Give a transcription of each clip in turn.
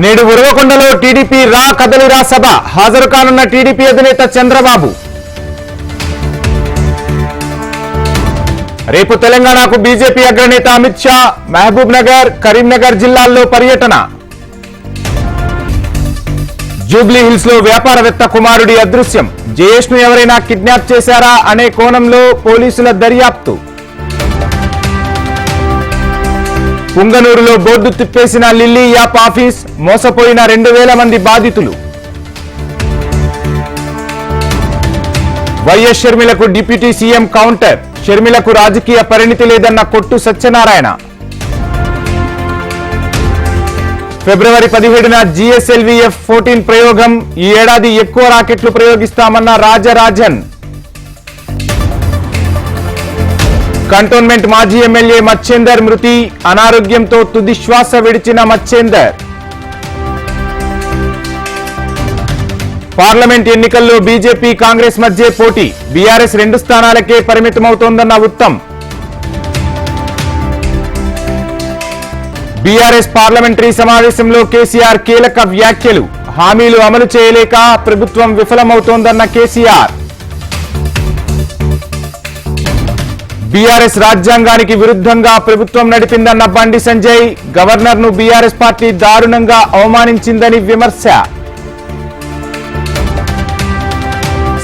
నేడు ఉరవకొండలో టీడీపీ రా కదలిరా సభ హాజరు కానున్న టీడీపీ అధినేత చంద్రబాబు. రేపు తెలంగాణకు బీజేపీ అగ్రనేత అమిత్ షా మహబూబ్ నగర్, కరీంనగర్ జిల్లాల్లో పర్యటన. జూబ్లీ హిల్స్ లో వ్యాపారవేత్త కుమారుడి అదృశ్యం. జయేష్ ను ఎవరైనా కిడ్నాప్ చేశారా అనే కోణంలో పోలీసుల దర్యాప్తు. పుంగనూరులో బోర్డు తిప్పేసిన లిల్లీ యాప్ ఆఫీస్, మోసపోయిన 2000 మంది బాధితులు. వైఎస్ షర్మిలకు డిప్యూటీ సీఎం కౌంటర్. షర్మిలకు రాజకీయ పరిణితి లేదన్న కొట్టు సత్యనారాయణ. ఫిబ్రవరి 17న జిఎస్ఎల్వి F-14 ప్రయోగం. ఈ ఏడాది ఎక్కువ రాకెట్లు ప్రయోగిస్తామన్న రాజరాజన్. కంటోన్మెంట్ మాజీ ఎమ్మెల్యే మచ్చేందర్ మృతి. అనారోగ్యంతో తుది శ్వాస విడిచిన మచ్చేందర్. పార్లమెంట్ ఎన్నికల్లో బీజేపీ కాంగ్రెస్ మధ్య పోటీ. బీఆర్ఎస్ 2 స్థానాలకే పరిమితమవుతోందన్న ఉత్తమ్. బీఆర్ఎస్ పార్లమెంటరీ సమావేశంలో కేసీఆర్ కీలక వ్యాఖ్యలు. హామీలు అమలు చేయలేక ప్రభుత్వం విఫలమవుతోందన్న కేసీఆర్. బీఆర్ఎస్ రాజ్యాంగానికి విరుద్ధంగా ప్రభుత్వం నడిపిందన్న బండి సంజయ్. గవర్నర్ ను బీఆర్ఎస్ పార్టీ దారుణంగా అవమానించిందని విమర్శ.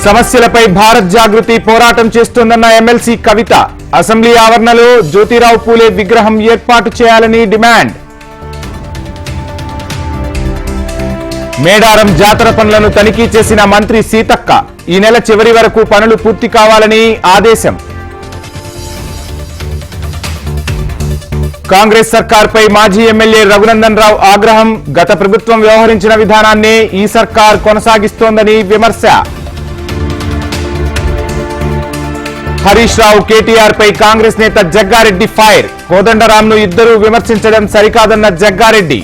సమస్యలపై భారత్ జాగృతి పోరాటం చేస్తోందన్న ఎమ్మెల్సీ కవిత. అసెంబ్లీ ఆవరణలో జ్యోతిరావు పూలే విగ్రహం ఏర్పాటు చేయాలని డిమాండ్. మేడారం జాతర పనులను తనిఖీ చేసిన మంత్రి సీతక్క. ఈ నెల చివరి వరకు పనులు పూర్తి కావాలని ఆదేశం. కాంగ్రెస్ సర్కార్పై మాజీ ఎమ్మెల్యే రఘునందన్ రావు ఆగ్రహం. గత ప్రభుత్వం వ్యవహరించిన విధానాన్నే ఈ సర్కార్ కొనసాగిస్తోందని విమర్శ. హరీష్ రావు కేటీఆర్ పై కాంగ్రెస్ నేత జగ్గారెడ్డి ఫైర్. కోదండరాంను ఇద్దరూ విమర్శించడం సరికాదన్న జగ్గారెడ్డి.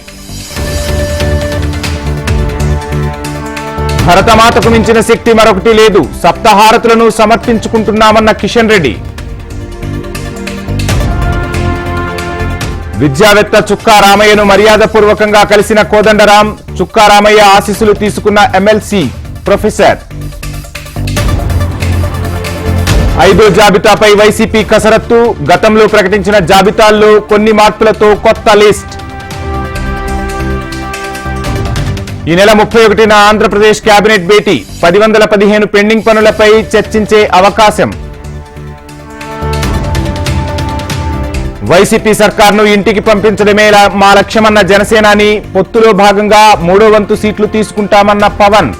భరతమాతకు మించిన శక్తి మరొకటి లేదు. సప్తహారతులను సమర్పించుకుంటున్నామన్న కిషన్ రెడ్డి. విద్యావేత్త చుక్కా రామయ్యను మర్యాదపూర్వకంగా కలిసిన కోదండరాం. చుక్కా రామయ్య ఆశీస్సులు తీసుకున్న ఎమ్మెల్సీ ప్రొఫెసర్. 5వ జాబితాపై వైసీపీ కసరత్తు. గతంలో ప్రకటించిన జాబితాల్లో కొన్ని మార్పులతో కొత్త లిస్ట్. ఈ నెల 31న ఆంధ్రప్రదేశ్ కేబినెట్ భేటీ. 1015 పెండింగ్ పనులపై చర్చించే అవకాశం. వైసీపీ సర్కార్ను ఇంటికి పంపించడమే మా లక్ష్యమన్న జనసేనాని. పొత్తులో భాగంగా 3వ వంతు సీట్లు తీసుకుంటామన్న పవన్.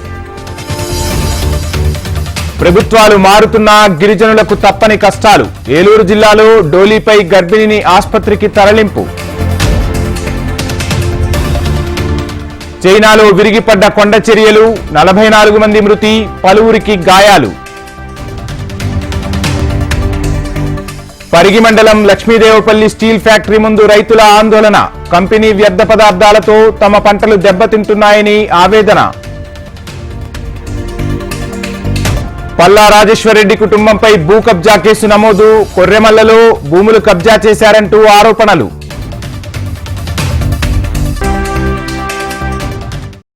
ప్రభుత్వాలు మారుతున్నా గిరిజనులకు తప్పని కష్టాలు. ఏలూరు జిల్లాలో డోలీపై గర్భిణిని ఆసుపత్రికి తరలింపు. చైనాలో విరిగిపడ్డ కొండ చర్యలు. 44 మంది మృతి, పలువురికి గాయాలు. పరిగి మండలం లక్ష్మీదేవపల్లి స్టీల్ ఫ్యాక్టరీ ముందు రైతుల ఆందోళన. కంపెనీ వ్యర్థ పదార్థాలతో తమ పంటలు దెబ్బతింటున్నాయని ఆవేదన. పల్లా రాజేశ్వరరెడ్డి కుటుంబంపై భూ కబ్జా కేసు నమోదు. కొర్రెమల్లలో భూములు కబ్జా చేశారంటూ ఆరోపణలు.